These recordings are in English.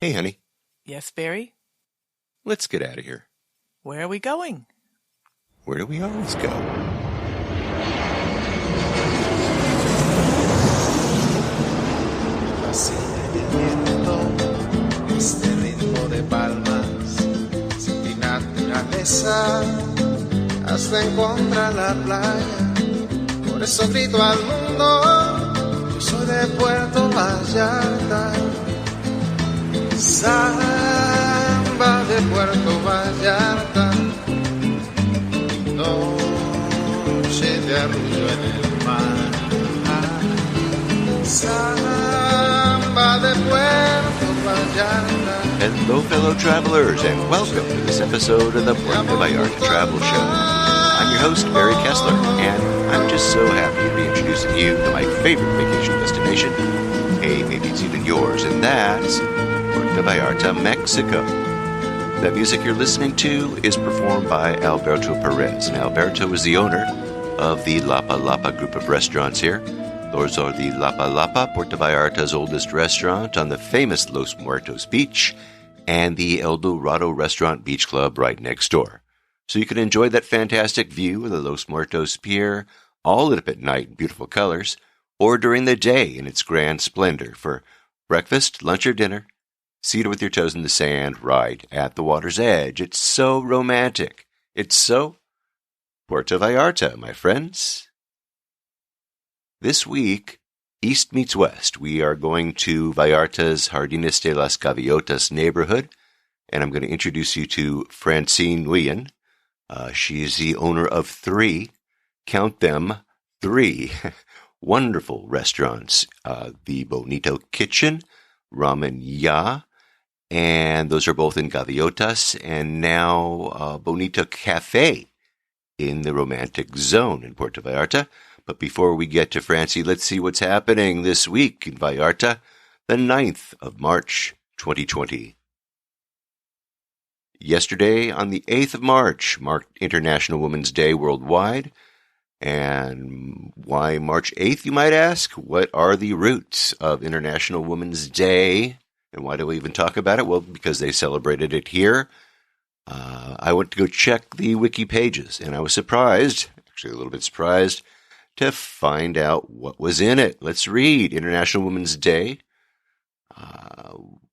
Hey, honey. Yes, Barry? Let's get out of here. Where are we going? Where do we always go? Así y el viento, este ritmo de palmas, sin ti naturaleza, hasta encontrar la playa. Por eso grito al mundo, yo soy de Puerto Vallarta. Samba de Puerto Vallarta, noche de arrullo en el mar. Samba de Puerto Vallarta. Hello, fellow travelers, and welcome to this episode of the Puerto Vallarta Travel Show. I'm your host, Barry Kessler, and I'm just so happy to be introducing you to my favorite vacation destination. Hey, maybe it's even yours, and that's Puerto Vallarta, Mexico. The music you're listening to is performed by Alberto Perez, and Alberto is the owner of the Lapa Lapa group of restaurants here. Those are the Lapa Lapa, Puerto Vallarta's oldest restaurant on the famous Los Muertos beach, and the El Dorado Restaurant Beach Club right next door. So you can enjoy that fantastic view of the Los Muertos Pier, all lit up at night in beautiful colors, or during the day in its grand splendor for breakfast, lunch, or dinner, seated with your toes in the sand right at the water's edge. It's so romantic. It's so Puerto Vallarta, my friends. This week, East meets West. We are going to Vallarta's Jardines de las Gaviotas neighborhood, and I'm going to introduce you to Francie Nguyen. She is the owner of three, count them, three wonderful restaurants. The Bonito Kitchen, Ramen Ya, and those are both in Gaviotas, and now Bonito Cafe in the romantic zone in Puerto Vallarta. But before we get to Francie, let's see what's happening this week in Vallarta, the 9th of March, 2020. Yesterday, on the 8th of March, marked International Women's Day worldwide. And why March 8th, you might ask? What are the roots of International Women's Day? And why do we even talk about it? Well, because they celebrated it here. I went to go check the wiki pages, and I was surprised, actually a little bit surprised, to find out what was in it. Let's read. International Women's Day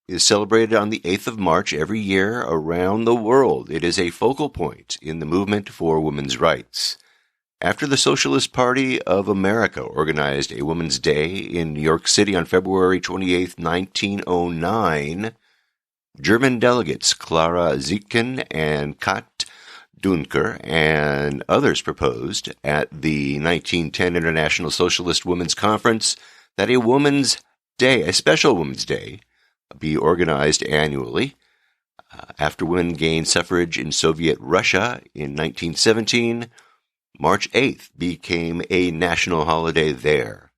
is celebrated on the 8th of March every year around the world. It is a focal point in the movement for women's rights. After the Socialist Party of America organized a Women's Day in New York City on February 28, 1909, German delegates Clara Zetkin and Kat Dunker and others proposed at the 1910 International Socialist Women's Conference that a Women's Day, a special Women's Day, be organized annually. After women gained suffrage in Soviet Russia in 1917, March 8th became a national holiday there.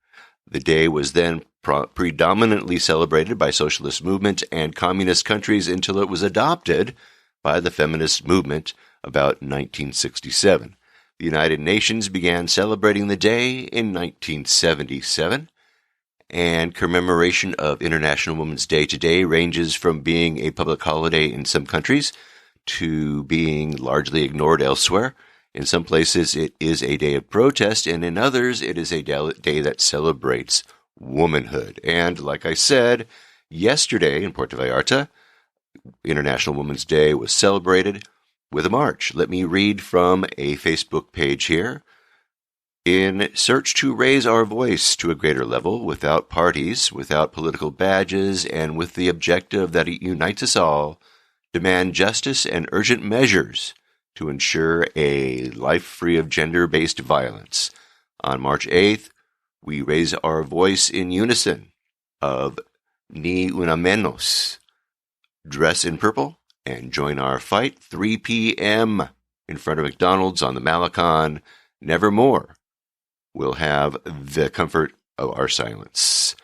The day was then predominantly celebrated by socialist movement and communist countries until it was adopted by the feminist movement about 1967. The United Nations began celebrating the day in 1977, and commemoration of International Women's Day today ranges from being a public holiday in some countries to being largely ignored elsewhere. In some places, it is a day of protest, and in others, it is a day that celebrates womanhood. And like I said, yesterday in Puerto Vallarta, International Women's Day was celebrated with a march. Let me read from a Facebook page here. In search to raise our voice to a greater level, without parties, without political badges, and with the objective that it unites us all, demand justice and urgent measures to ensure a life free of gender-based violence. On March 8th, we raise our voice in unison of Ni Una Menos. Dress in purple and join our fight, 3 p.m. in front of McDonald's on the Malecon. Nevermore will have the comfort of our silence.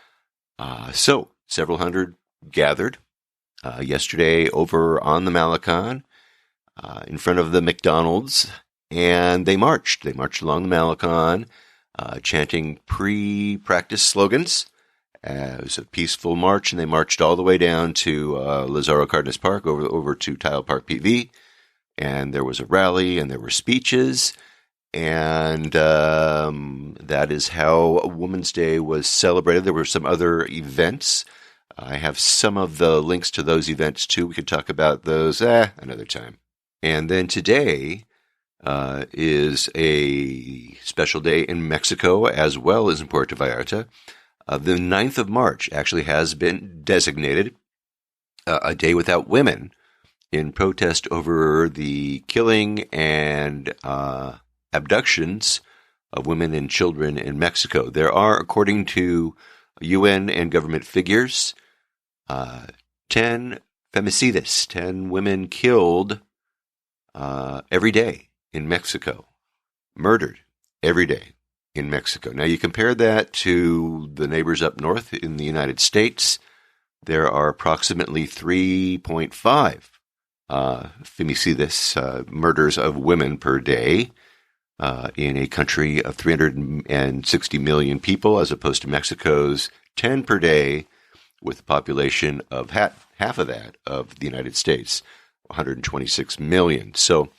So, several hundred gathered yesterday over on the Malecon in front of the McDonald's, and they marched. They marched along the Malecon, chanting pre-practice slogans It was a peaceful march, and they marched all the way down to Lazaro Cardenas Park, over to Tile Park PV, and there was a rally, and there were speeches, and that is how Women's Day was celebrated. There were some other events. I have some of the links to those events, too. We could talk about those another time. And then today is a special day in Mexico as well as in Puerto Vallarta. The 9th of March actually has been designated a day without women in protest over the killing and abductions of women and children in Mexico. There are, according to UN and government figures, 10 femicidas, 10 women killed every day in Mexico, murdered every day in Mexico. Now, you compare that to the neighbors up north in the United States, there are approximately 3.5 femicidas, murders of women per day, in a country of 360 million people, as opposed to Mexico's 10 per day, with a population of half of that of the United States, 126 million. So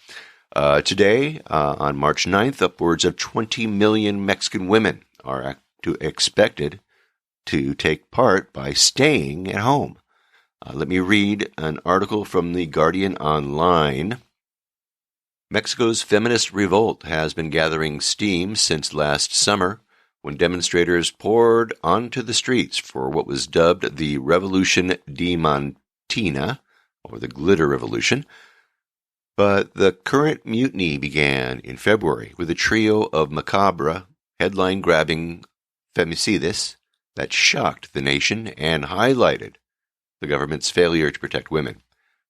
today, on March 9th, upwards of 20 million Mexican women are expected to take part by staying at home. Let me read an article from The Guardian Online. Mexico's feminist revolt has been gathering steam since last summer, when demonstrators poured onto the streets for what was dubbed the Revolution Diamantina, or the Glitter Revolution. But the current mutiny began in February with a trio of macabre, headline-grabbing femicidas that shocked the nation and highlighted the government's failure to protect women.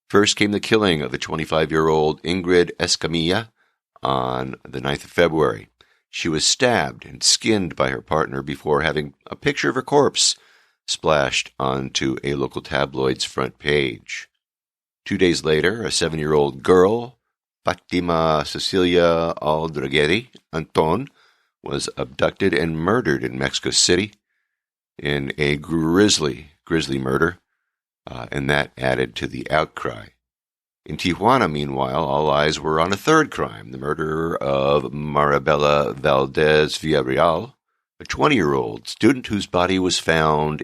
First came the killing of the 25-year-old Ingrid Escamilla on the 9th of February. She was stabbed and skinned by her partner before having a picture of her corpse splashed onto a local tabloid's front page. 2 days later, a 7-year-old girl, Fatima Cecilia Aldragueri Anton, was abducted and murdered in Mexico City in a grisly murder, and that added to the outcry. In Tijuana, meanwhile, all eyes were on a third crime, the murder of Maribela Valdez Villarreal, a 20-year-old student whose body was found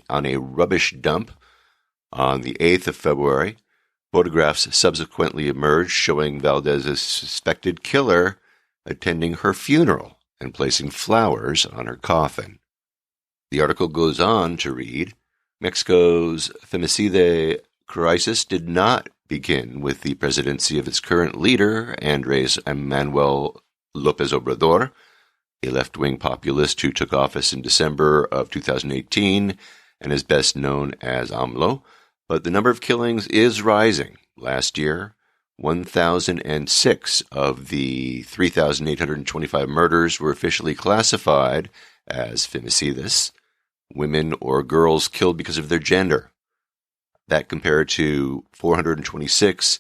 on a rubbish dump on the 8th of February. Photographs subsequently emerged showing Valdez's suspected killer attending her funeral and placing flowers on her coffin. The article goes on to read, Mexico's femicide crisis did not begin with the presidency of its current leader, Andrés Manuel López Obrador, a left-wing populist who took office in December of 2018 and is best known as AMLO, but the number of killings is rising. Last year, 1,006 of the 3,825 murders were officially classified as femicidas, women or girls killed because of their gender. That compared to 426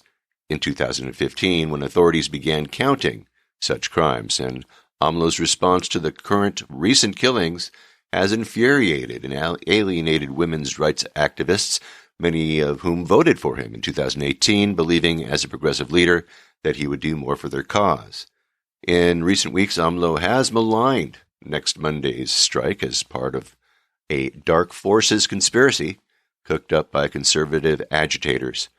in 2015 when authorities began counting such crimes, and AMLO's response to the current recent killings has infuriated and alienated women's rights activists, many of whom voted for him in 2018, believing as a progressive leader that he would do more for their cause. In recent weeks, AMLO has maligned next Monday's strike as part of a dark forces conspiracy cooked up by conservative agitators.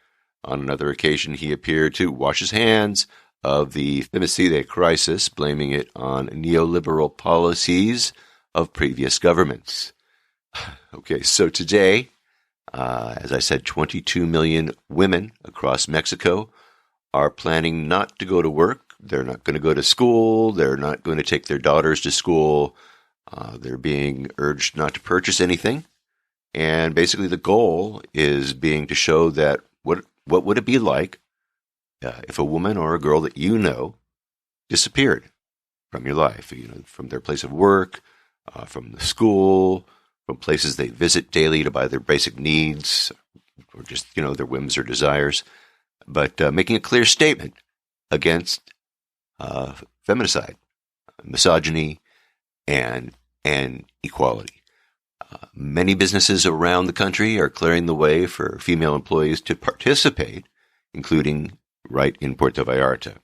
On another occasion, he appeared to wash his hands of the femicide crisis, blaming it on neoliberal policies of previous governments. Okay, so today, as I said, 22 million women across Mexico are planning not to go to work. They're not going to go to school. They're not going to take their daughters to school. They're being urged not to purchase anything. And basically the goal is being to show that what would it be like if a woman or a girl that you know disappeared from your life, from their place of work, from the school, from places they visit daily to buy their basic needs, or just, their whims or desires, but making a clear statement against feminicide, misogyny, and equality. Many businesses around the country are clearing the way for female employees to participate, including right in Puerto Vallarta.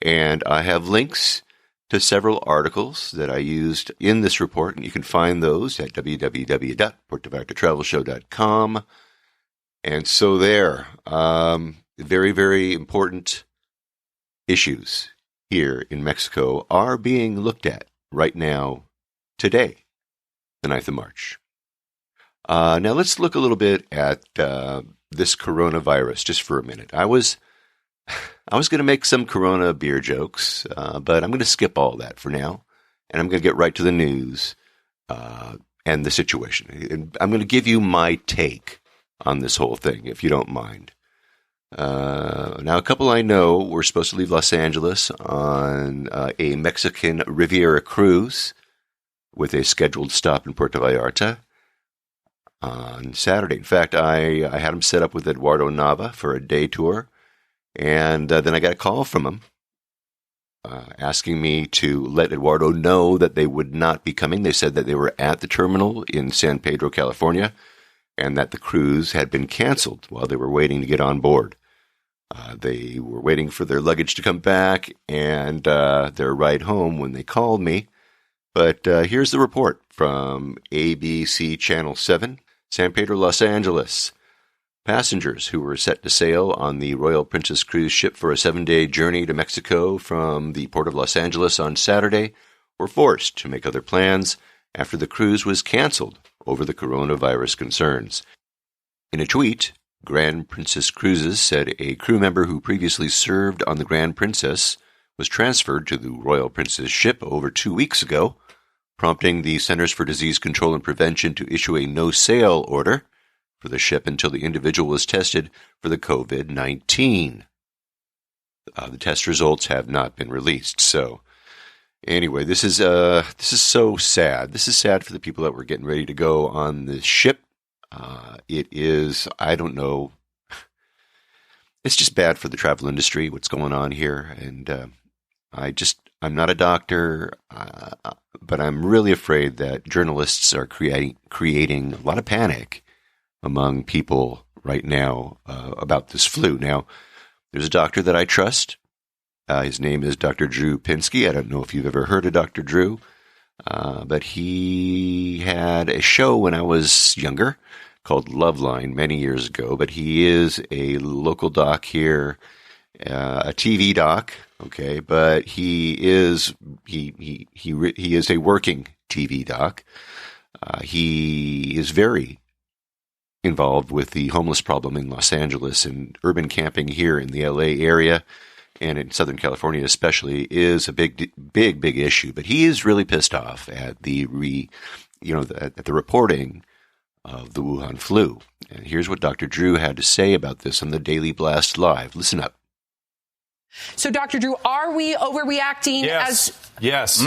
And I have links to several articles that I used in this report, and you can find those at www.puertovallartatravelshow.com. And so there, very, very important issues here in Mexico are being looked at right now, today, the 9th of March. Now let's look a little bit at this coronavirus just for a minute. I was going to make some Corona beer jokes, but I'm going to skip all that for now, and I'm going to get right to the news and the situation. And I'm going to give you my take on this whole thing, if you don't mind. Now, a couple I know were supposed to leave Los Angeles on a Mexican Riviera cruise with a scheduled stop in Puerto Vallarta on Saturday. In fact, I had them set up with Eduardo Nava for a day tour. And then I got a call from him asking me to let Eduardo know that they would not be coming. They said that they were at the terminal in San Pedro, California, and that the cruise had been canceled while they were waiting to get on board. They were waiting for their luggage to come back and their ride home when they called me. But here's the report from ABC Channel 7, San Pedro, Los Angeles. Passengers who were set to sail on the Royal Princess cruise ship for a 7-day journey to Mexico from the port of Los Angeles on Saturday were forced to make other plans after the cruise was canceled over the coronavirus concerns. In a tweet, Grand Princess Cruises said a crew member who previously served on the Grand Princess was transferred to the Royal Princess ship over 2 weeks ago, prompting the Centers for Disease Control and Prevention to issue a no-sail order for the ship until the individual was tested for the COVID-19. The test results have not been released. So, anyway, this is so sad. This is sad for the people that were getting ready to go on this ship. It is, I don't know, it's just bad for the travel industry, what's going on here. And I'm not a doctor, but I'm really afraid that journalists are creating a lot of panic among people right now about this flu. Now, there's a doctor that I trust. His name is Dr. Drew Pinsky. I don't know if you've ever heard of Dr. Drew, but he had a show when I was younger called Loveline many years ago. But he is a local doc here, a TV doc, okay. But he is a working TV doc. He is very involved with the homeless problem in Los Angeles, and urban camping here in the LA area and in Southern California especially is a big issue. But he is really pissed off at the reporting of the Wuhan flu. And here's what Dr. Drew had to say about this on the Daily Blast Live. Listen up. So, Dr. Drew, are we overreacting? Yes. Yes.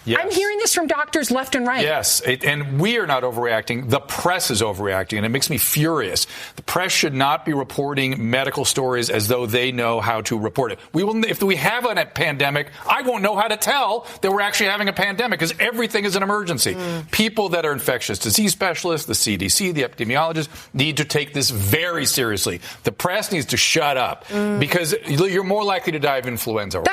Yes. I'm hearing this from doctors left and right. Yes, and we are not overreacting. The press is overreacting, and it makes me furious. The press should not be reporting medical stories as though they know how to report it. If we have a pandemic, I won't know how to tell that we're actually having a pandemic because everything is an emergency. People that are infectious disease specialists, the CDC, the epidemiologists, need to take this very seriously. The press needs to shut up because you're more likely to die of influenza right now.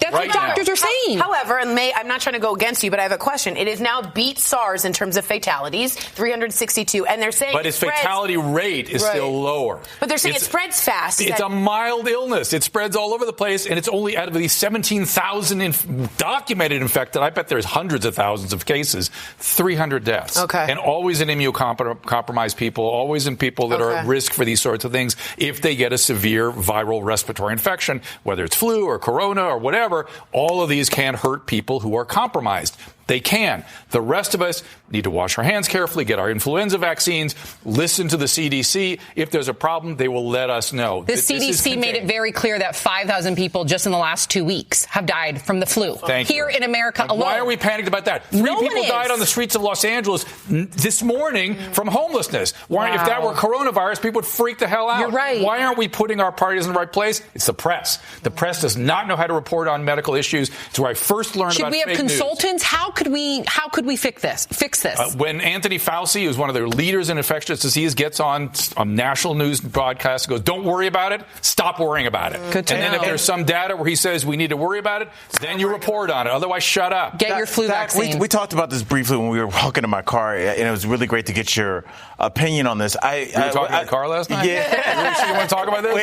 That's what doctors are saying. However, and I'm not trying to go against you, but I have a question. It is now beat SARS in terms of fatalities, 362, and they're saying but its fatality rate is still lower. But they're saying it spreads fast. It's a mild illness. It spreads all over the place, and it's only out of these 17,000 documented infected. I bet there's hundreds of thousands of cases, 300 deaths. Okay. And always in immunocompromised people, always in people that are at risk for these sorts of things if they get a severe viral respiratory infection, whether it's flu or corona or whatever. All of these can hurt people who are compromised. They can. The rest of us need to wash our hands carefully, get our influenza vaccines, listen to the CDC. If there's a problem, they will let us know. The CDC made it very clear that 5,000 people just in the last 2 weeks have died from the flu here in America alone. Why are we panicked about that? Three people died on the streets of Los Angeles this morning from homelessness. Why, if that were coronavirus, people would freak the hell out. You're right. Why aren't we putting our priorities in the right place? It's the press. The press does not know how to report on medical issues. It's where I first learned about fake news. Should we have consultants? How could we fix this? When Anthony Fauci, who's one of their leaders in infectious disease, gets on a national news broadcast and goes, don't worry about it, stop worrying about it. Good to know. And then if there's some data where he says we need to worry about it, then you report on it. Otherwise, shut up. Get your flu vaccine. We talked about this briefly when we were walking in my car, and it was really great to get your opinion on this. You were talking about the car last night? Yeah. You want to talk about this?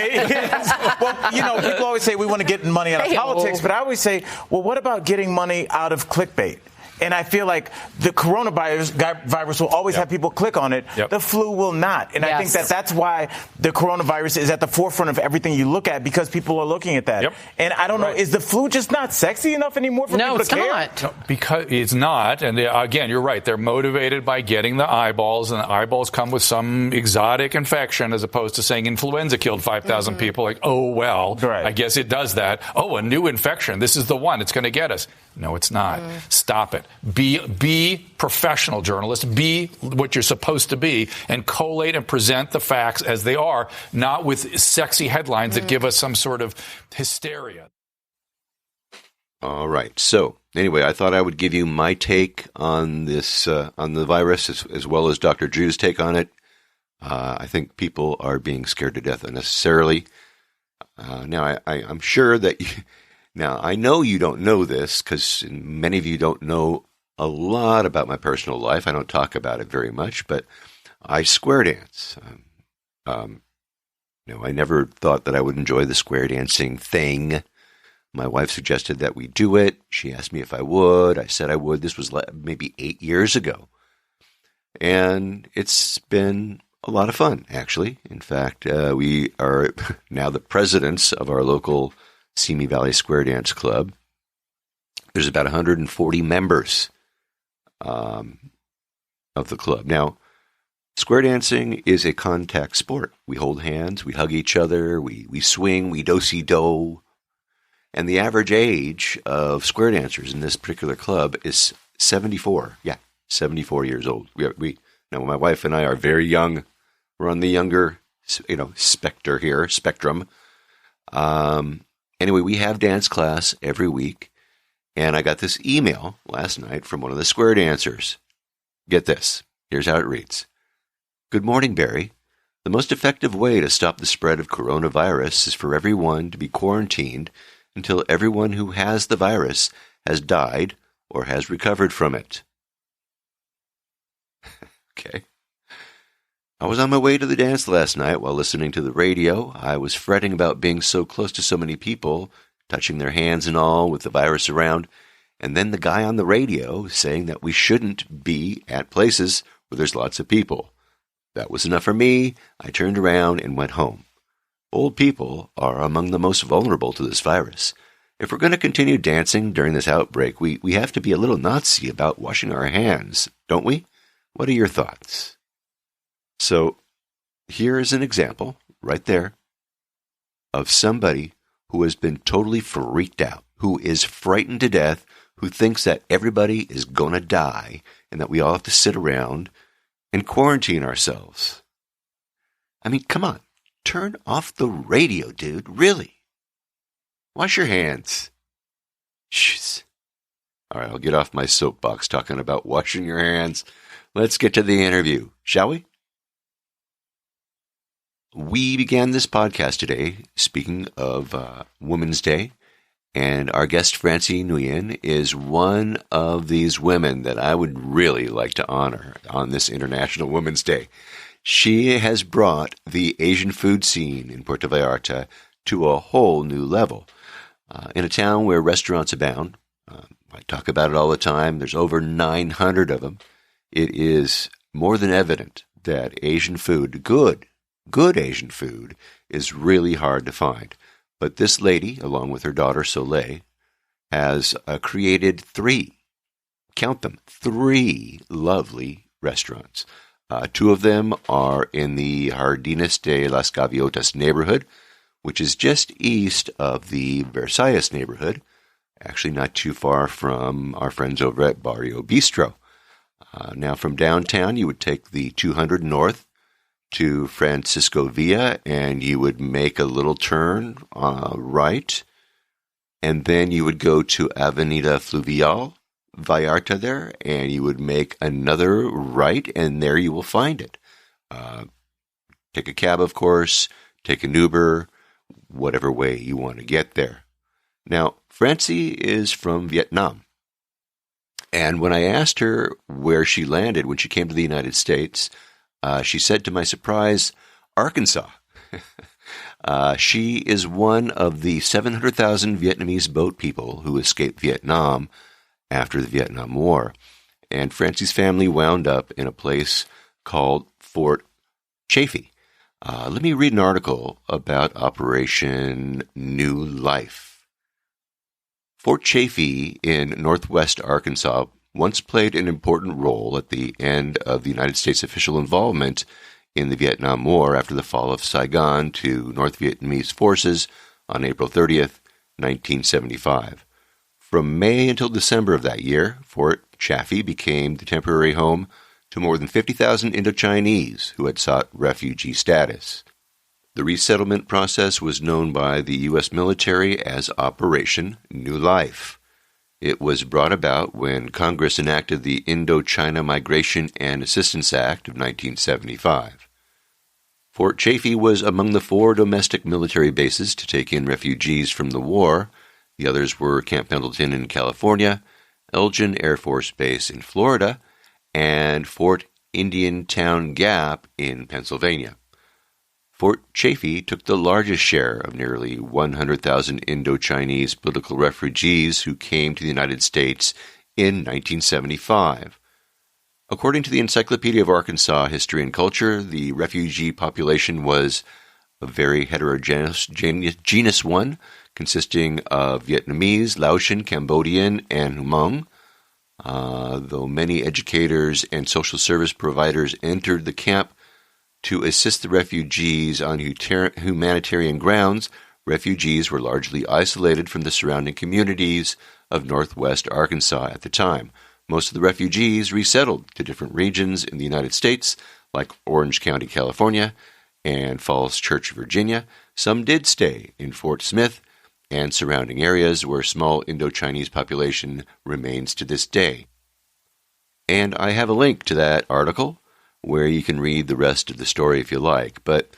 Well, people always say we want to get money out of politics, but I always say, well, what about getting money out of clickbait? And I feel like the coronavirus will always have people click on it. Yep. The flu will not. And I think that's why the coronavirus is at the forefront of everything you look at, because people are looking at that. Yep. And I don't know, is the flu just not sexy enough anymore for people to care? No, it's not. No, because it's not. And again, you're right. They're motivated by getting the eyeballs, and the eyeballs come with some exotic infection, as opposed to saying influenza killed 5,000 people. Like, oh, well, I guess it does that. Oh, a new infection. This is the one. It's going to get us. No, it's not. Stop it. Be professional journalists. Be what you're supposed to be, and collate and present the facts as they are, not with sexy headlines that give us some sort of hysteria. All right. So anyway, I thought I would give you my take on this, on the virus, as well as Dr. Drew's take on it. I think people are being scared to death unnecessarily. Now, I'm sure that now, I know you don't know this, because many of you don't know a lot about my personal life. I don't talk about it very much, but I square dance. I never thought that I would enjoy the square dancing thing. My wife suggested that we do it. She asked me if I would. I said I would. This was maybe 8 years ago. And it's been a lot of fun, actually. In fact, we are now the presidents of our local Simi Valley Square Dance Club. There's about 140 members of the club. Now, square dancing is a contact sport. We hold hands, we hug each other, we swing, we do-si-do. And the average age of square dancers in this particular club is 74. Yeah, 74 years old. Now, my wife and I are very young. We're on the younger, spectrum. Anyway, we have dance class every week, and I got this email last night from one of the square dancers. Get this. Here's how it reads. Good morning, Barry. The most effective way to stop the spread of coronavirus is for everyone to be quarantined until everyone who has the virus has died or has recovered from it. Okay. I was on my way to the dance last night while listening to the radio. I was fretting about being so close to so many people, touching their hands and all with the virus around, and then the guy on the radio saying that we shouldn't be at places where there's lots of people. That was enough for me. I turned around and went home. Old people are among the most vulnerable to this virus. If we're going to continue dancing during this outbreak, we have to be a little Nazi about washing our hands, don't we? What are your thoughts? So here is an example right there of somebody who has been totally freaked out, who is frightened to death, who thinks that everybody is going to die and that we all have to sit around and quarantine ourselves. I mean, come on. Turn off the radio, dude. Really? Wash your hands. Jeez. All right, I'll get off my soapbox talking about washing your hands. Let's get to the interview, shall we? We began this podcast today speaking of Women's Day, and our guest, Francie Nguyen, is one of these women that I would really like to honor on this International Women's Day. She has brought the Asian food scene in Puerto Vallarta to a whole new level. In a town where restaurants abound, I talk about it all the time, there's over 900 of them, it is more than evident that Asian food, good Asian food, is really hard to find. But this lady, along with her daughter Soleil, has created three lovely restaurants. Two of them are in the Jardines de las Gaviotas neighborhood, which is just east of the Versailles neighborhood, actually not too far from our friends over at Barrio Bistro. Now, from downtown, you would take the 200 north to Francisco Villa, and you would make a little turn right, and then you would go to Avenida Fluvial, Vallarta there, and you would make another right, and there you will find it. Take a cab, of course, take an Uber, whatever way you want to get there. Now, Francie is from Vietnam. And when I asked her where she landed when she came to the United States, she said to my surprise, Arkansas. She is one of the 700,000 Vietnamese boat people who escaped Vietnam after the Vietnam War. And Francie's family wound up in a place called Fort Chaffee. Let me read an article about Operation New Life. Fort Chaffee in northwest Arkansas once played an important role at the end of the United States official involvement in the Vietnam War after the fall of Saigon to North Vietnamese forces on April 30th, 1975. From May until December of that year, Fort Chaffee became the temporary home to more than 50,000 Indochinese who had sought refugee status. The resettlement process was known by the U.S. military as Operation New Life. It was brought about when Congress enacted the Indochina Migration and Assistance Act of 1975. Fort Chaffee was among the 4 domestic military bases to take in refugees from the war. The others were Camp Pendleton in California, Elgin Air Force Base in Florida, and Fort Indiantown Gap in Pennsylvania. Fort Chaffee took the largest share of nearly 100,000 Indochinese political refugees who came to the United States in 1975. According to the Encyclopedia of Arkansas History and Culture, the refugee population was a very heterogeneous one, consisting of Vietnamese, Laotian, Cambodian, and Hmong. Though many educators and social service providers entered the camp to assist the refugees on humanitarian grounds, refugees were largely isolated from the surrounding communities of northwest Arkansas at the time. Most of the refugees resettled to different regions in the United States, like Orange County, California, and Falls Church, Virginia. Some did stay in Fort Smith and surrounding areas where small Indochinese population remains to this day. And I have a link to that article where you can read the rest of the story if you like, but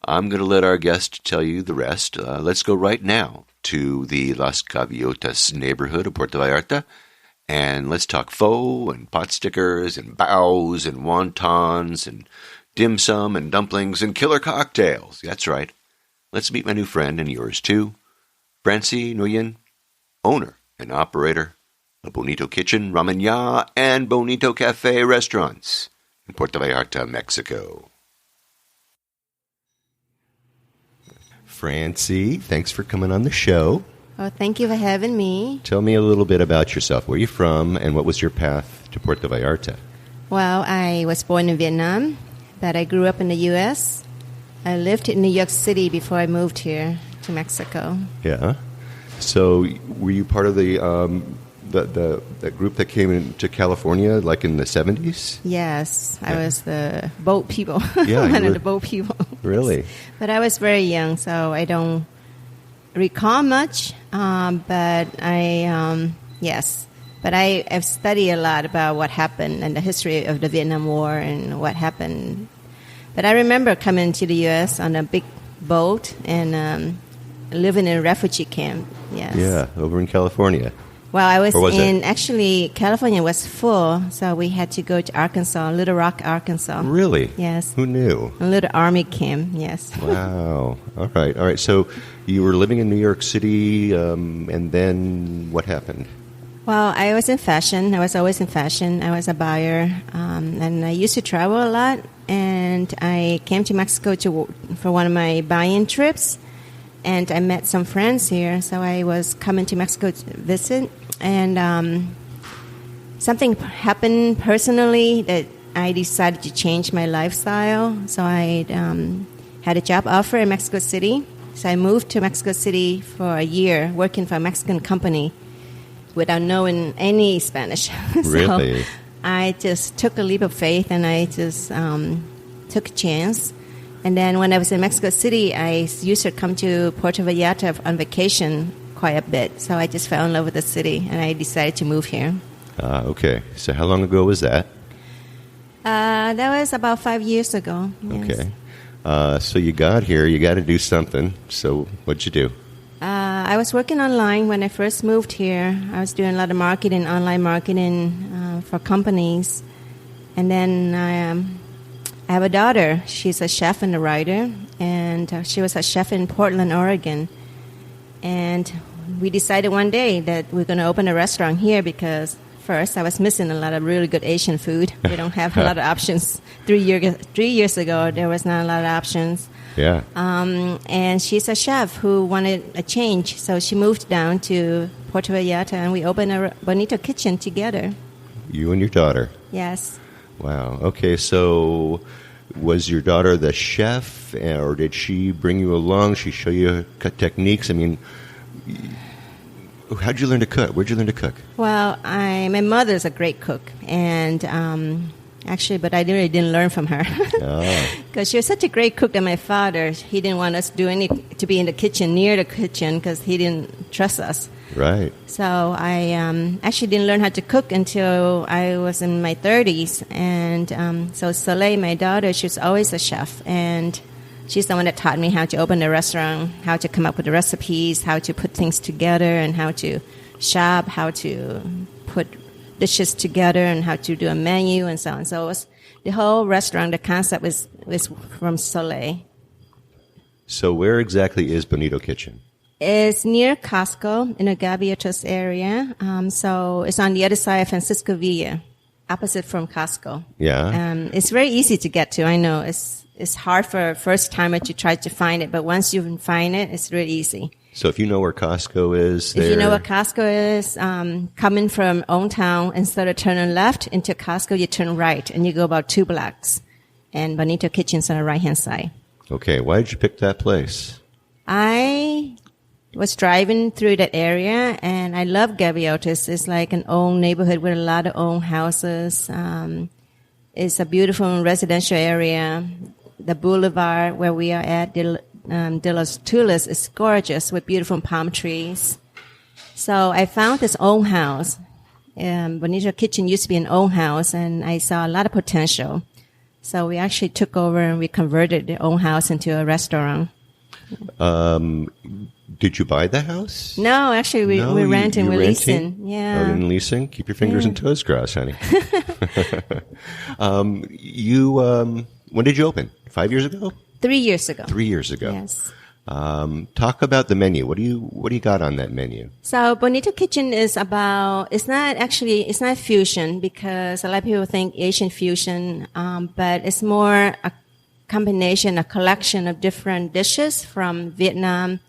I'm going to let our guest tell you the rest. Let's go right now to the Las Gaviotas neighborhood of Puerto Vallarta, and let's talk pho and pot stickers and baos and wontons and dim sum and dumplings and killer cocktails. That's right. Let's meet my new friend and yours too, Francie Nguyen, owner and operator of Bonito Kitchen, Ramen Ya, and Bonito Cafe restaurants in Puerto Vallarta, Mexico. Francie, thanks for coming on the show. Oh, thank you for having me. Tell me a little bit about yourself. Where are you from, and what was your path to Puerto Vallarta? Well, I was born in Vietnam, but I grew up in the U.S. I lived in New York City before I moved here to Mexico. Yeah. So were you part of the group that came into California, like in the 70s? Yes, Yeah. I was the boat people. Yeah, One of the boat people. Really? But I was very young, so I don't recall much. But yes. But I've studied a lot about what happened and the history of the Vietnam War and what happened. But I remember coming to the U.S. on a big boat and living in a refugee camp. Yes. Yeah, over in California. Well, I was actually, California was full, so we had to go to Arkansas, Little Rock, Arkansas. Really? Yes. Who knew? A little army camp, yes. Wow. All right. So you were living in New York City, and then what happened? Well, I was in fashion. I was always in fashion. I was a buyer, and I used to travel a lot. And I came to Mexico for one of my buying trips, and I met some friends here. So I was coming to Mexico to visit, and something happened personally that I decided to change my lifestyle. So I had a job offer in Mexico City. So I moved to Mexico City for a year, working for a Mexican company without knowing any Spanish. Really? So I just took a leap of faith, and I just took a chance. And then when I was in Mexico City, I used to come to Puerto Vallarta on vacation quite a bit. So I just fell in love with the city, and I decided to move here. Okay. So how long ago was that? That was about 5 years ago. Yes. Okay. So you got here. You got to do something. So what'd you do? I was working online when I first moved here. I was doing a lot of marketing, online marketing for companies. And then I have a daughter. She's a chef and a writer. And she was a chef in Portland, Oregon. And we decided one day that we're going to open a restaurant here because first I was missing a lot of really good Asian food. We don't have a lot of options. 3 years ago, there was not a lot of options. Yeah. And she's a chef who wanted a change. So she moved down to Puerto Vallarta and we opened a Bonito Kitchen together. You and your daughter? Yes. Wow. Okay, so was your daughter the chef, or did she bring you along? She show you techniques? I mean, how'd you learn to cook? Where'd you learn to cook? Well, my mother's a great cook, and actually, but I really didn't learn from her because she was such a great cook that my father, he didn't want us to be in the kitchen, near the kitchen, because he didn't trust us. Right. So I actually didn't learn how to cook until I was in my 30s. And so Soleil, my daughter, she was always a chef. And she's the one that taught me how to open a restaurant, how to come up with the recipes, how to put things together, and how to shop, how to put dishes together, and how to do a menu, and so on. So it was the whole restaurant, the concept was from Soleil. So where exactly is Bonito Kitchen? It's near Costco in the Gaviotos area. So it's on the other side of Francisco Villa, opposite from Costco. Yeah. It's very easy to get to. I know it's hard for a first timer to try to find it, but once you can find it, it's really easy. So if you know where Costco is, if you know where Costco is, coming from Old Town, instead of turning left into Costco, you turn right, and you go about 2 blocks. And Bonito Kitchen's on the right-hand side. Okay. Why did you pick that place? I was driving through that area, and I love Gaviotos. It's like an old neighborhood with a lot of old houses. It's a beautiful residential area. The boulevard where we are at, De Los Tules, is gorgeous with beautiful palm trees. So I found this old house. Bonito Kitchen used to be an old house, and I saw a lot of potential. So we actually took over and we converted the old house into a restaurant. Did you buy the house? No, actually, we're renting. We're leasing. Yeah. Oh, in leasing? Keep your fingers and toes crossed, honey. When did you open? 5 years ago? 3 years ago. 3 years ago. Yes. Talk about the menu. What do you got on that menu? So Bonito Kitchen is it's not fusion, because a lot of people think Asian fusion, but it's more a combination, a collection of different dishes from Vietnam,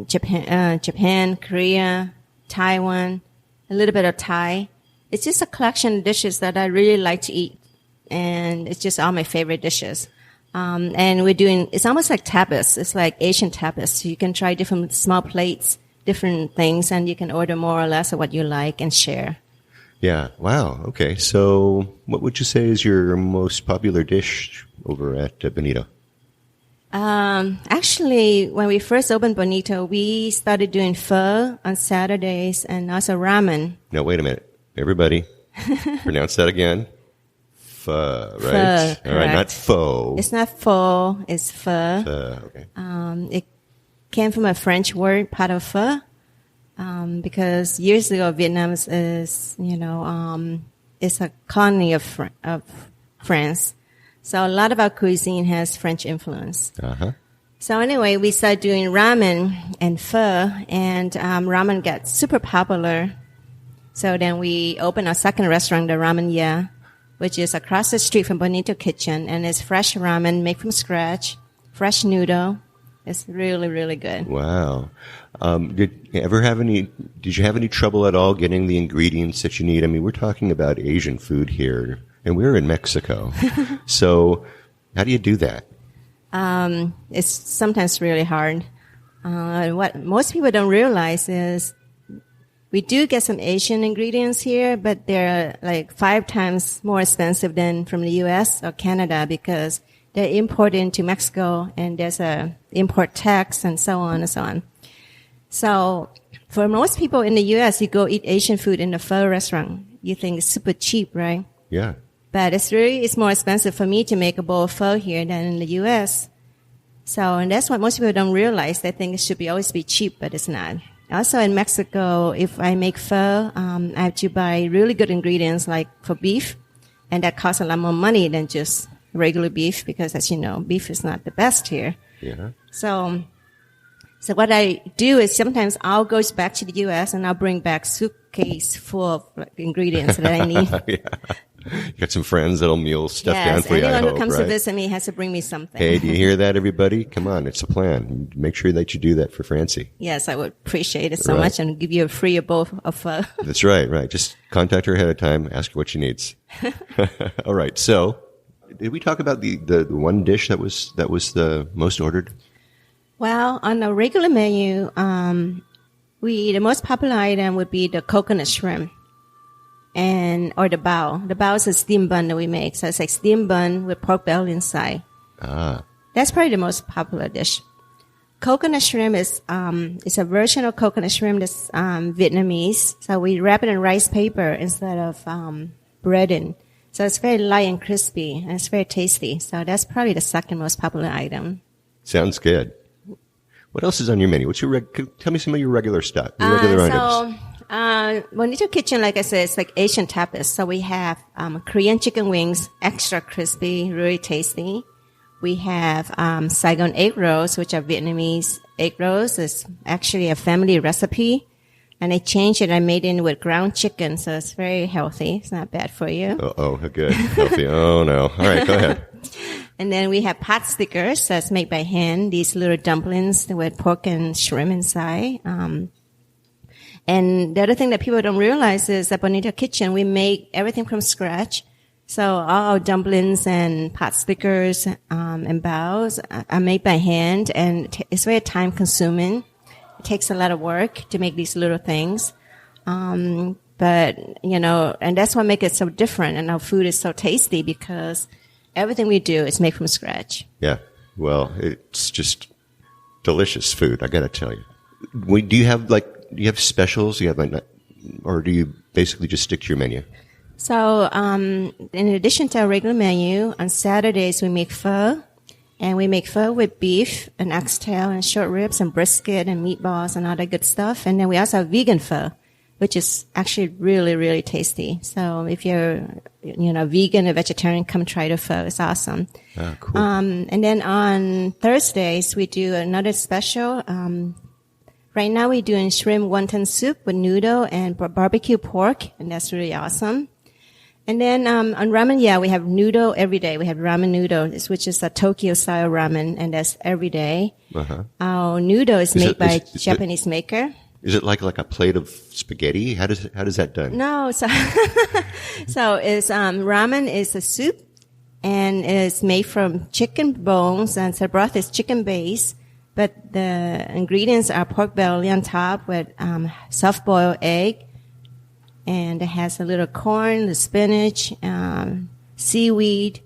Japan, Korea, Taiwan, a little bit of Thai. It's just a collection of dishes that I really like to eat. And it's just all my favorite dishes. And it's almost like tapas. It's like Asian tapas. So you can try different small plates, different things, and you can order more or less of what you like and share. Yeah. Wow. Okay. So what would you say is your most popular dish over at Bonito? Actually, when we first opened Bonito, we started doing pho on Saturdays and also ramen. Now, wait a minute. Everybody, pronounce that again. Pho, right? Pho, all right, not pho. It's not pho, it's pho. Pho, okay. It came from a French word, pot au feu, because years ago Vietnam is it's a colony of France. So a lot of our cuisine has French influence. Uh-huh. So anyway, we started doing ramen and pho, and ramen got super popular. So then we opened our second restaurant, the Ramen Ya, which is across the street from Bonito Kitchen, and it's fresh ramen made from scratch, fresh noodle. It's really, really good. Wow. Did you have any trouble at all getting the ingredients that you need? I mean, we're talking about Asian food here, and we're in Mexico. So how do you do that? It's sometimes really hard. What most people don't realize is we do get some Asian ingredients here, but they're like 5 times more expensive than from the U.S. or Canada, because they're imported into Mexico, and there's a import tax and so on and so on. So for most people in the U.S., you go eat Asian food in a pho restaurant, you think it's super cheap, right? Yeah. But it's more expensive for me to make a bowl of pho here than in the U.S. So, and that's what most people don't realize. They think it should always be cheap, but it's not. Also in Mexico, if I make pho, I have to buy really good ingredients like for beef, and that costs a lot more money than just regular beef because, as you know, beef is not the best here. Yeah. So what I do is sometimes I'll go back to the U.S. and I'll bring back suitcase full of ingredients that I need. Yeah. You got some friends that'll meal stuff down for you, I hope, anyone who comes right? to visit me has to bring me something. Hey, do you hear that, everybody? Come on, it's a plan. Make sure that you do that for Francie. Yes, I would appreciate it so Right. much and give you a free bowl of pho. That's right. Just contact her ahead of time, ask her what she needs. All right, so did we talk about the one dish that was the most ordered? Well, on the regular menu, the most popular item would be the coconut shrimp. Or the bao. The bao is a steamed bun that we make. So it's like steamed bun with pork belly inside. Ah. That's probably the most popular dish. Coconut shrimp is a version of coconut shrimp that's Vietnamese. So we wrap it in rice paper instead of breading. So it's very light and crispy, and it's very tasty. So that's probably the second most popular item. Sounds good. What else is on your menu? Tell me some of your regular stuff, your regular items. Bonito Kitchen, like I said, it's like Asian tapas. So we have Korean chicken wings, extra crispy, really tasty. We have Saigon egg rolls, which are Vietnamese egg rolls. It's actually a family recipe. And I changed it. I made it with ground chicken, so it's very healthy. It's not bad for you. Oh, good. Healthy. Oh, no. All right, go ahead. And then we have pot stickers that's made by hand. These little dumplings with pork and shrimp inside. And the other thing that people don't realize is at Bonito Kitchen, we make everything from scratch. So all our dumplings and pot stickers and baos are made by hand, and it's very time consuming. It takes a lot of work to make these little things. But, and that's what makes it so different. And our food is so tasty because everything we do is made from scratch. Yeah. Well, it's just delicious food, I got to tell you. Do you have specials? Or do you basically just stick to your menu? So, in addition to our regular menu, on Saturdays we make pho, and we make pho with beef and oxtail and short ribs and brisket and meatballs and all that good stuff. And then we also have vegan pho, which is actually really, really tasty. So if you're, vegan or vegetarian, come try the pho. It's awesome. Ah, cool. And then on Thursdays we do another special. Right now we're doing shrimp wonton soup with noodle and barbecue pork, and that's really awesome. And then on Ramen Ya, we have noodle every day. We have ramen noodle, which is a Tokyo-style ramen, and that's every day. Uh-huh. Our noodle is made by a Japanese maker. Is it like a plate of spaghetti? How does that done? No, so it's ramen is a soup, and it's made from chicken bones, and the broth is chicken base. But the ingredients are pork belly on top with soft-boiled egg, and it has a little corn, the spinach, seaweed.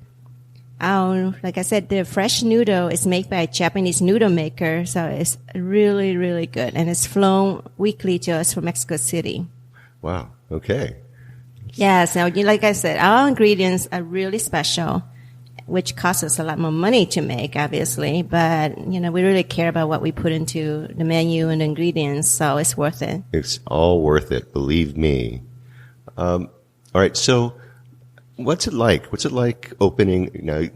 Like I said, the fresh noodle is made by a Japanese noodle maker, so it's really, really good. And it's flown weekly to us from Mexico City. Wow. Okay. Yeah, so like I said, our ingredients are really special, which costs us a lot more money to make, obviously. But, we really care about what we put into the menu and the ingredients, so it's worth it. It's all worth it, believe me. All right, so what's it like? What's it like opening,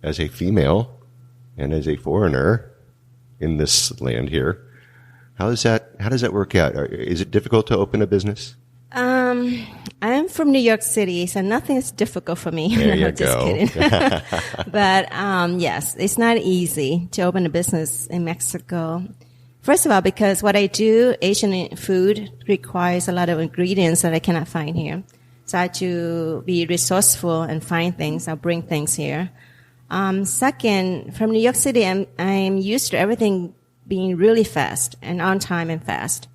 as a female and as a foreigner in this land here? How does that work out? Is it difficult to open a business? I'm from New York City, so nothing is difficult for me. There you just go. kidding. But, yes, it's not easy to open a business in Mexico. First of all, because what I do, Asian food requires a lot of ingredients that I cannot find here. So I have to be resourceful and find things. I'll bring things here. Second, from New York City, I'm used to everything being really fast and on time and fast.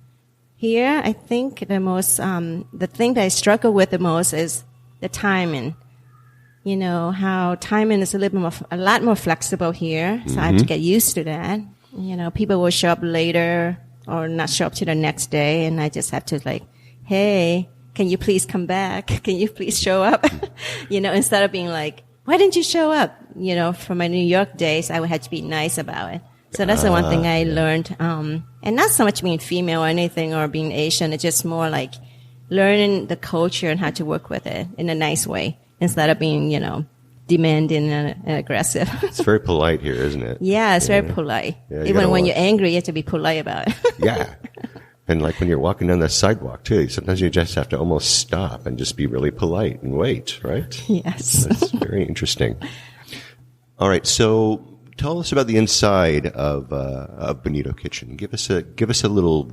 Here, I think the thing that I struggle with the most is the timing. How timing is a lot more flexible here. So I have to get used to that. People will show up later or not show up to the next day, and I just have to hey, can you please come back? Can you please show up? Instead of being like, why didn't you show up? From my New York days, I would have to be nice about it. So that's the one thing I learned. And not so much being female or anything or being Asian. It's just more like learning the culture and how to work with it in a nice way instead of being, demanding and aggressive. It's very polite here, isn't it? Yeah, it's very polite. Yeah, even when you're angry, you have to be polite about it. Yeah. And like when you're walking down the sidewalk too, sometimes you just have to almost stop and just be really polite and wait, right? Yes. That's very interesting. All right, so tell us about the inside of Bonito Kitchen. Give us a little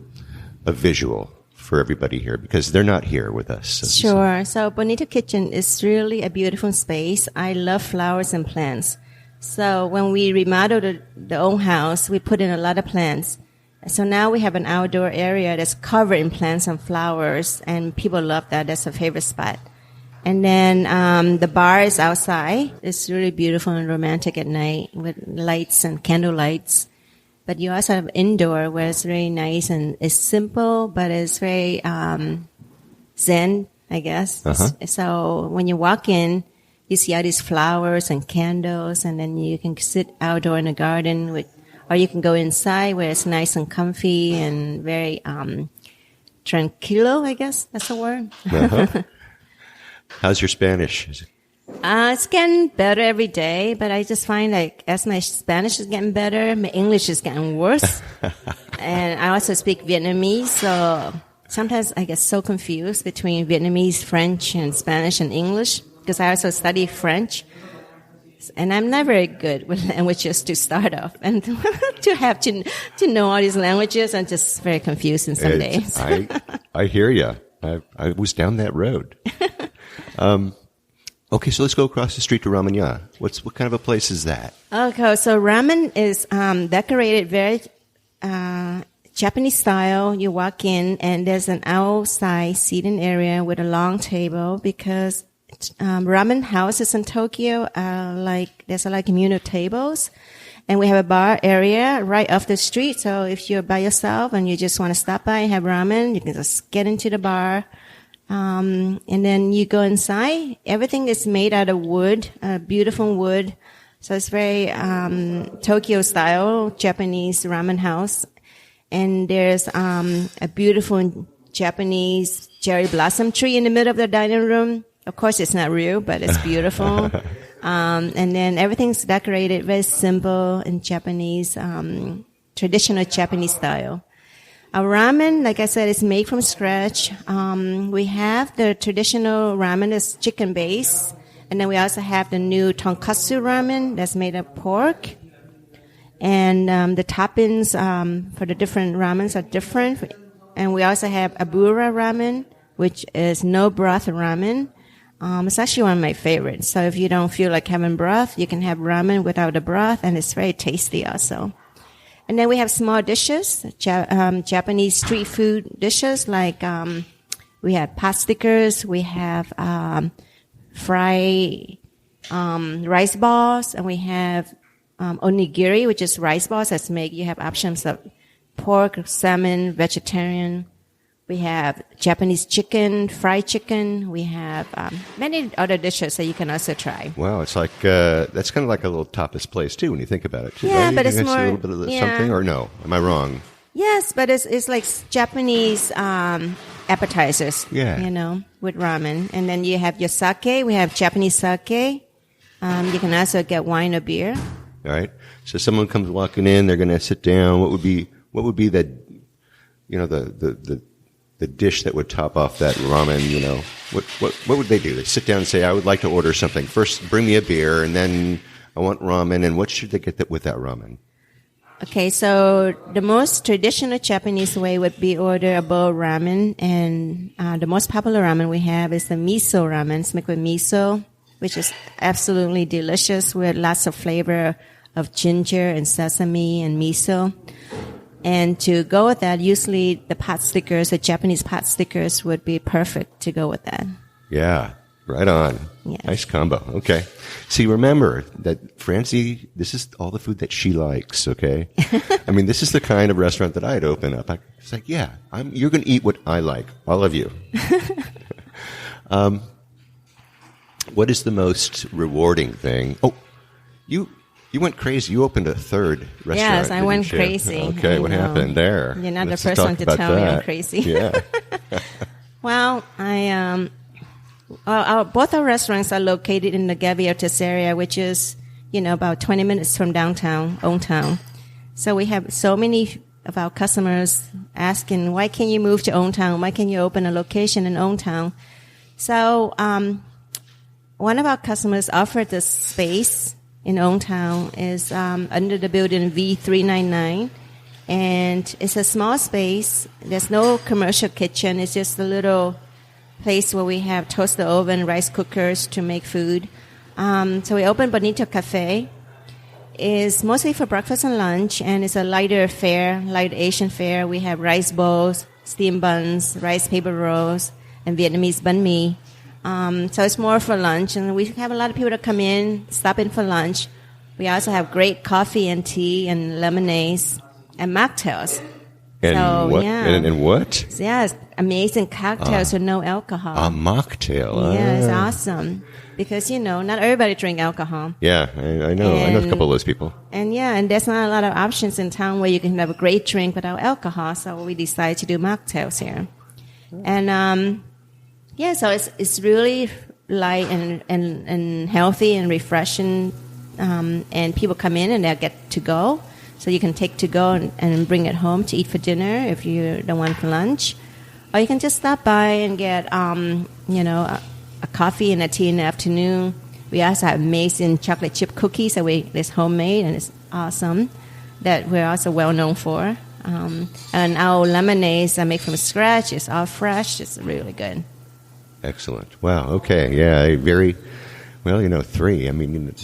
visual for everybody here because they're not here with us. Sure. So Bonito Kitchen is really a beautiful space. I love flowers and plants. So when we remodeled the old house, we put in a lot of plants. So now we have an outdoor area that's covered in plants and flowers, and people love that. That's a favorite spot. And then the bar is outside. It's really beautiful and romantic at night with lights and candle lights. But you also have indoor where it's very nice and it's simple, but it's very zen, I guess. Uh-huh. So when you walk in, you see all these flowers and candles, and then you can sit outdoor in the garden or you can go inside where it's nice and comfy and very tranquilo, I guess that's the word. Uh-huh. How's your Spanish? It's getting better every day, but I just find like as my Spanish is getting better, my English is getting worse. And I also speak Vietnamese, so sometimes I get so confused between Vietnamese, French, and Spanish and English because I also study French. And I'm not very good with languages to start off. And to have to know all these languages, I'm just very confusing some days. I hear you. I was down that road. Okay, so let's go across the street to Ramen Ya. What kind of a place is that? Okay, so ramen is decorated very Japanese style. You walk in, and there's an outside seating area with a long table because ramen houses in Tokyo there's a lot of communal tables, and we have a bar area right off the street. So if you're by yourself and you just want to stop by and have ramen, you can just get into the bar. And then you go inside. Everything is made out of wood, beautiful wood. So it's very Tokyo style Japanese ramen house. And there's a beautiful Japanese cherry blossom tree in the middle of the dining room. Of course, it's not real, but it's beautiful. And then everything's decorated very simple in Japanese, traditional Japanese style. Our ramen, like I said, is made from scratch. We have the traditional ramen that's chicken base. And then we also have the new tonkatsu ramen that's made of pork. And the toppings for the different ramens are different. And we also have abura ramen, which is no broth ramen. It's actually one of my favorites. So if you don't feel like having broth, you can have ramen without the broth, and it's very tasty also. And then we have small dishes, Japanese street food dishes, like we have pot stickers, we have fried rice balls, and we have onigiri, which is rice balls that's made. You have options of pork, salmon, vegetarian. We have Japanese chicken, fried chicken. We have many other dishes that you can also try. Wow, it's like that's kind of like a little tapas place too when you think about it. Too, yeah, right? but it's more a little bit of something, or no? Am I wrong? Yes, but it's like Japanese appetizers. Yeah, with ramen, and then you have your sake. We have Japanese sake. You can also get wine or beer. All right. So someone comes walking in, they're going to sit down. What would be that? The dish that would top off that ramen, what would they do? They sit down and say, I would like to order something. First, bring me a beer, and then I want ramen. And what should they get with that ramen? Okay, so the most traditional Japanese way would be order a bowl of ramen. And the most popular ramen we have is the miso ramen. It's made with miso, which is absolutely delicious with lots of flavor of ginger and sesame and miso. And to go with that, usually the Japanese pot stickers would be perfect to go with that. Yeah, right on. Yes. Nice combo. Okay. See, remember that Francie, this is all the food that she likes, okay? I mean, this is the kind of restaurant that I'd open up. It's like, yeah, you're going to eat what I like, all of you. What is the most rewarding thing? Oh, you went crazy. You opened a third restaurant. Yes, I went you? crazy. Okay, what happened there? You're not Let's the first talk one to about tell me I'm that. crazy. Yeah. Well, both our restaurants are located in the Gaviotas area, which is, about 20 minutes from downtown, Old Town. So we have so many of our customers asking, why can't you move to Old Town? Why can't you open a location in Old Town? So one of our customers offered this space in Old Town is under the building V399. And it's a small space. There's no commercial kitchen. It's just a little place where we have toaster oven, rice cookers to make food. So we opened Bonito Cafe. It's mostly for breakfast and lunch, and it's a light Asian fare. We have rice bowls, steamed buns, rice paper rolls, and Vietnamese banh mi. So it's more for lunch, and we have a lot of people that come in, stop in for lunch. We also have great coffee and tea and lemonades and mocktails. And so, what? Yeah. And what? Yes, amazing cocktails with no alcohol. A mocktail. Yeah, it's awesome. Because, not everybody drink alcohol. Yeah, I know. I know a couple of those people. And there's not a lot of options in town where you can have a great drink without alcohol. So we decided to do mocktails here. And, so it's really light and healthy and refreshing. And people come in and they'll get to go. So you can take to go and bring it home to eat for dinner if you don't want for lunch. Or you can just stop by and get, a coffee and a tea in the afternoon. We also have amazing chocolate chip cookies that's homemade and it's awesome, that we're also well known for. And our lemonades are made from scratch. It's all fresh. It's really good. Excellent. Wow. Okay. Yeah. Very well. 3. I mean,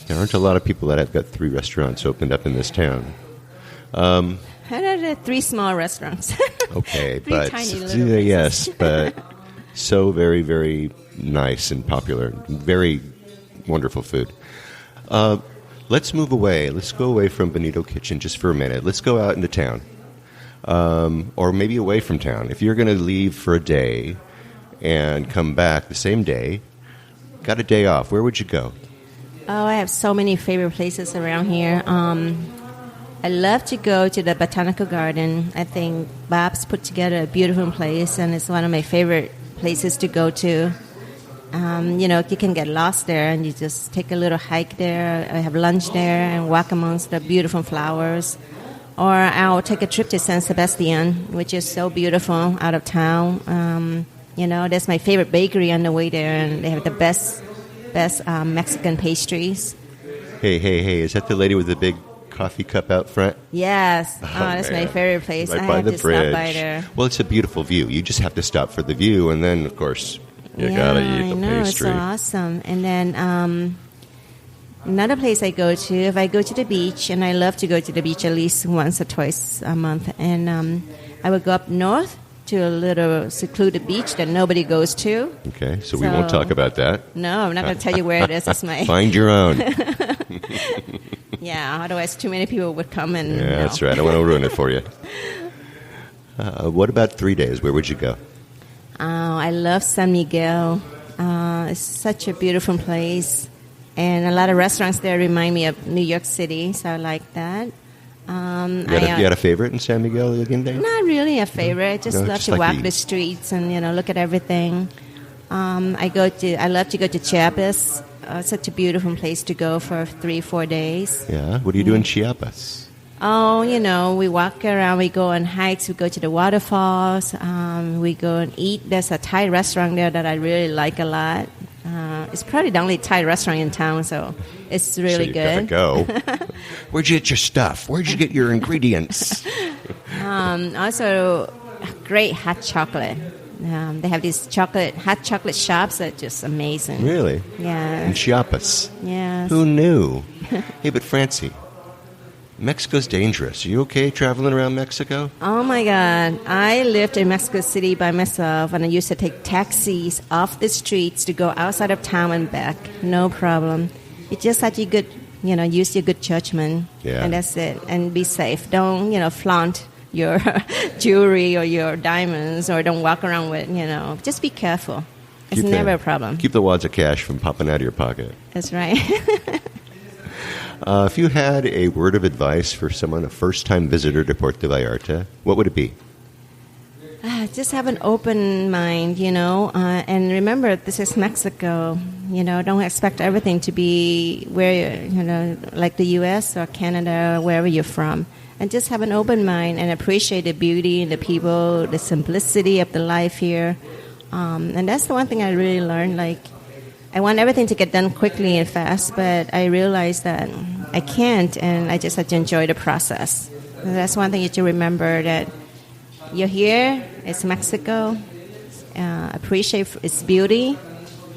there aren't a lot of people that have got 3 restaurants opened up in this town. How are the 3 small restaurants? Okay, 3 but tiny little places. yes, but so very, very nice and popular. Very wonderful food. Let's move away. Let's go away from Bonito Kitchen just for a minute. Let's go out into town, or maybe away from town. If you're going to leave for a day and come back the same day, got a day off, where would you go? Oh, I have so many favorite places around here. I love to go to the Botanical Garden. I think Bob's put together a beautiful place, and it's one of my favorite places to go to. You can get lost there, and you just take a little hike there. I have lunch there and walk amongst the beautiful flowers. Or I'll take a trip to San Sebastian, which is so beautiful out of town. That's my favorite bakery on the way there, and they have the best Mexican pastries. Hey, is that the lady with the big coffee cup out front? Yes. That's my favorite place. Right I by have the to bridge. stop by there. Well, it's a beautiful view. You just have to stop for the view, and then, of course, you gotta eat the pastry. It's awesome. And then another place I go to, if I go to the beach, and I love to go to the beach at least once or twice a month, and I would go up north to a little secluded beach that nobody goes to. Okay, so we won't talk about that. No, I'm not going to tell you where it is. It's my Find your own. Yeah, otherwise too many people would come and... Yeah, that's right. I don't want to ruin it for you. What about 3 days? Where would you go? Oh, I love San Miguel. It's such a beautiful place. And a lot of restaurants there remind me of New York City, so I like that. You had a favorite in San Miguel again, Dave? Not really a favorite. I just love just to like walk the streets and look at everything. I love to go to Chiapas. Such a beautiful place to go for 3-4 days. Yeah. What do you do in Chiapas? Oh, we walk around. We go on hikes. We go to the waterfalls. We go and eat. There's a Thai restaurant there that I really like a lot. It's probably the only Thai restaurant in town, so it's really good. Gotta go. Where'd you get your stuff? Where'd you get your ingredients? Also, great hot chocolate. They have these hot chocolate shops that are just amazing. Really? Yeah. In Chiapas? Yes. Who knew? Hey, but Francie, Mexico's dangerous. Are you okay traveling around Mexico? Oh, my God. I lived in Mexico City by myself, and I used to take taxis off the streets to go outside of town and back. No problem. It's just that use your good judgment. Yeah. And that's it. And be safe. Don't, flaunt your jewelry or your diamonds, or don't walk around with, just be careful. It's never a problem. Keep the wads of cash from popping out of your pocket. That's right. If you had a word of advice for someone, a first-time visitor to Puerto Vallarta, what would it be? Just have an open mind, and remember, this is Mexico. Don't expect everything to be where, like the U.S. or Canada or wherever you're from. And just have an open mind and appreciate the beauty and the people, the simplicity of the life here. And that's the one thing I really learned. Like, I want everything to get done quickly and fast, but I realized that I can't, and I just have to enjoy the process. And that's one thing you have to remember, that you're here, it's Mexico, appreciate its beauty,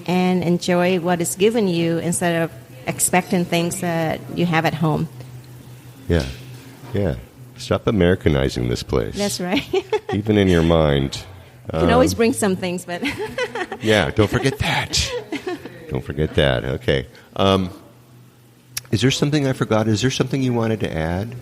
and enjoy what is given you instead of expecting things that you have at home. Yeah. Stop Americanizing this place. That's right. Even in your mind. You can always bring some things, but... Yeah, don't forget that. Don't forget that. Okay. Is there something I forgot? Is there something you wanted to add?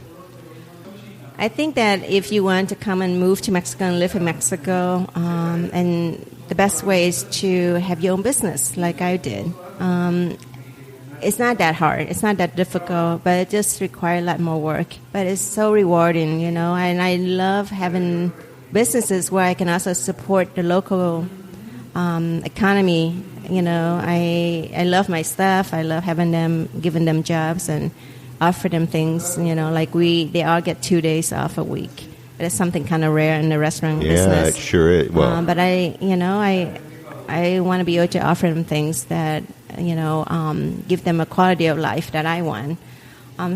I think that if you want to come and move to Mexico and live in Mexico, and the best way is to have your own business, like I did. It's not that hard. It's not that difficult, but it just requires a lot more work. But it's so rewarding, and I love having businesses where I can also support the local economy. I love my staff. I love giving them jobs and offer them things, like they all get 2 days off a week. But it's something kind of rare in the restaurant business. Yeah, it sure is. Well, but I want to be able to offer them things that, give them a quality of life that I want.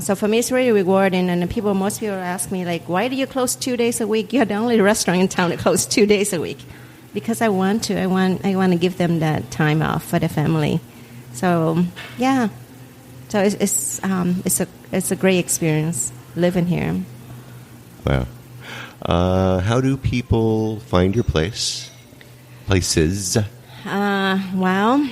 So for me, it's really rewarding. And most people ask me, like, why do you close 2 days a week? You're the only restaurant in town that closes 2 days a week. Because I want to. I want to give them that time off for the family. So, yeah. So it's a great experience living here. Wow. How do people find your places? Well,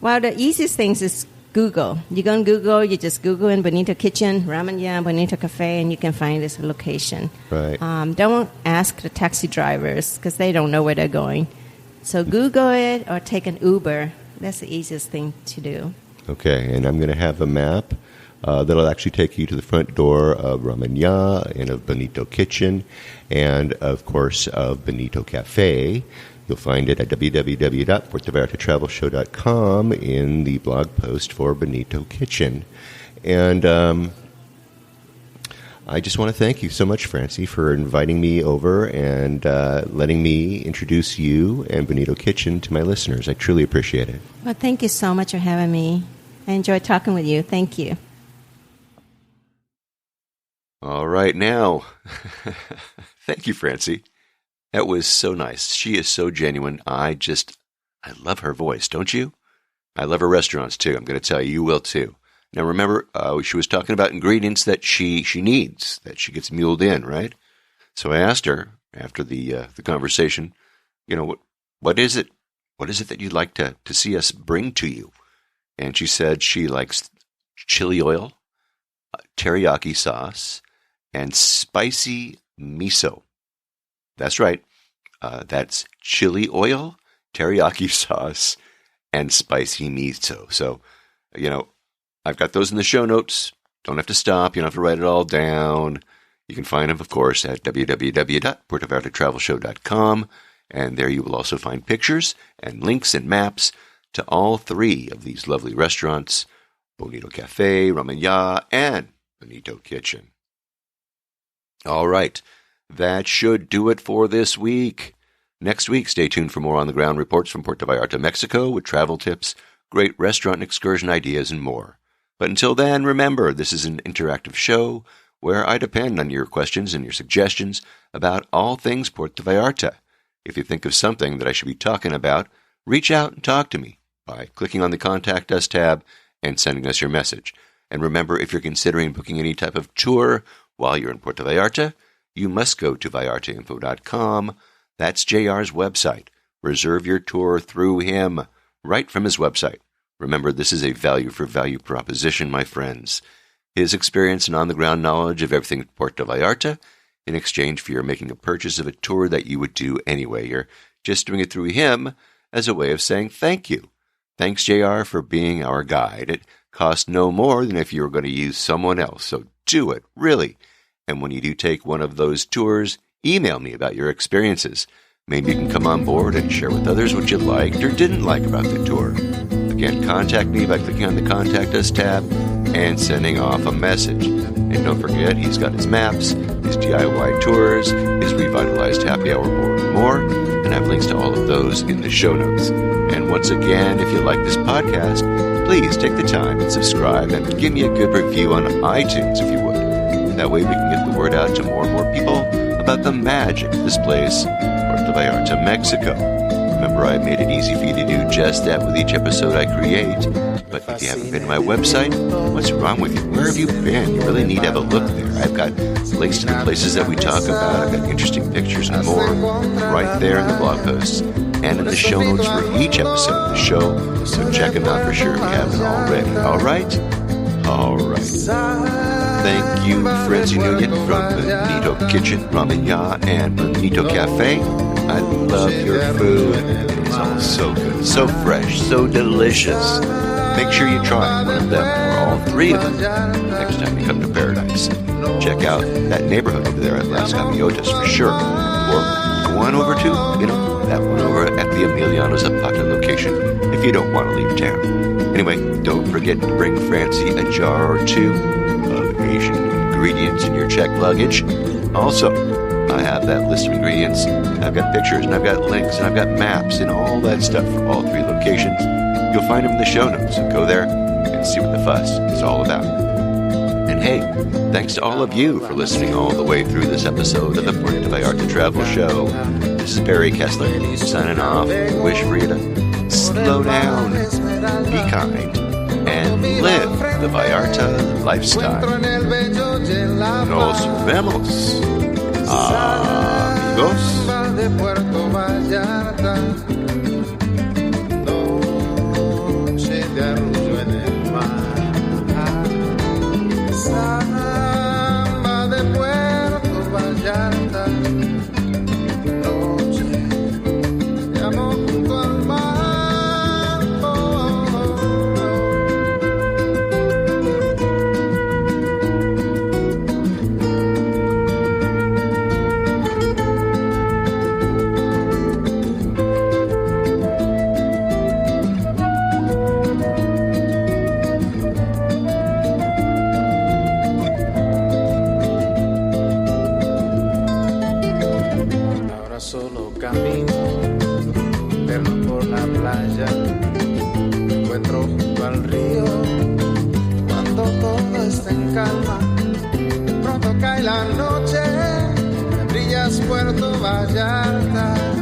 the easiest things is Google. You go on Google, you just Google in Bonito Kitchen, Ramen Ya, Bonito Cafe, and you can find this location. Right. Don't ask the taxi drivers because they don't know where they're going. So Google it or take an Uber. That's the easiest thing to do. Okay, and I'm going to have a map that'll actually take you to the front door of Ramen Ya and of Bonito Kitchen and, of course, of Bonito Cafe. You'll find it at www.puertovallartatravelshow.com in the blog post for Bonito Kitchen. And I just want to thank you so much, Francie, for inviting me over and letting me introduce you and Bonito Kitchen to my listeners. I truly appreciate it. Well, thank you so much for having me. I enjoyed talking with you. Thank you. All right, now, thank you, Francie. That was so nice. She is so genuine. I love her voice, don't you? I love her restaurants, too. I'm going to tell you, you will, too. Now, remember, she was talking about ingredients that she needs, that she gets muled in, right? So I asked her, after the conversation, what is it? What is it that you'd like to see us bring to you? And she said she likes chili oil, teriyaki sauce, and spicy miso. That's right. That's chili oil, teriyaki sauce, and spicy miso. So, I've got those in the show notes. Don't have to stop. You don't have to write it all down. You can find them, of course, at www.puertovallartatravelshow.com. And there you will also find pictures and links and maps to all three of these lovely restaurants, Bonito Cafe, Ramen Ya, and Bonito Kitchen. All right. That should do it for this week. Next week, stay tuned for more on-the-ground reports from Puerto Vallarta, Mexico, with travel tips, great restaurant and excursion ideas, and more. But until then, remember, this is an interactive show where I depend on your questions and your suggestions about all things Puerto Vallarta. If you think of something that I should be talking about, reach out and talk to me by clicking on the Contact Us tab and sending us your message. And remember, if you're considering booking any type of tour while you're in Puerto Vallarta, you must go to vallartainfo.com. That's JR's website. Reserve your tour through him, right from his website. Remember, this is a value-for-value proposition, my friends. His experience and on-the-ground knowledge of everything Puerto Vallarta in exchange for your making a purchase of a tour that you would do anyway. just doing it through him as a way of saying thank you. Thanks, JR, for being our guide. It costs no more than if you were going to use someone else, so do it, really. And when you do take one of those tours, email me about your experiences. Maybe you can come on board and share with others what you liked or didn't like about the tour. Again, contact me by clicking on the Contact Us tab and sending off a message. And don't forget, he's got his maps, his DIY tours, his revitalized happy hour board, and more. And I have links to all of those in the show notes. And once again, if you like this podcast, please take the time and subscribe and give me a good review on iTunes if you would. That way we can get the word out to more and more people about the magic of this place, Puerto Vallarta, Mexico. Remember, I've made it easy for you to do just that with each episode I create. But if you haven't been to my website, what's wrong with you? Where have you been? You really need to have a look there. I've got links to the places that we talk about. I've got interesting pictures and more right there in the blog posts and in the show notes for each episode of the show. So check them out for sure if you haven't already. All right? All right. Thank you, Francie Nguyen from Bonito Kitchen, Ramen Ya, and Bonito Cafe. I love your food. It is all so good, so fresh, so delicious. Make sure you try one of them or all three of them next time you come to Paradise. Check out that neighborhood over there at Las Gaviotas for sure. Or go on over to, that one over at the Emiliano Zapata location if you don't want to leave town. Anyway, don't forget to bring Francie a jar or two of Asian ingredients in your checked luggage. Also, I have that list of ingredients. I've got pictures, and I've got links, and I've got maps, and all that stuff for all three locations. You'll find them in the show notes, so go there and see what the fuss is all about. And hey, thanks to all of you for listening all the way through this episode of the Puerto Vallarta Travel Show. This is Barry Kessler, signing off. Wish for you to slow down, be kind, and live the Vallarta lifestyle. Nos vemos, amigos. De Puerto Vallarta, noche de arrullo en el mar. Samba de Puerto Vallarta, noche de amor junto al mar. Solo camino, perno por la playa, me encuentro junto al río, cuando todo está en calma, pronto cae la noche, brillas Puerto Vallarta.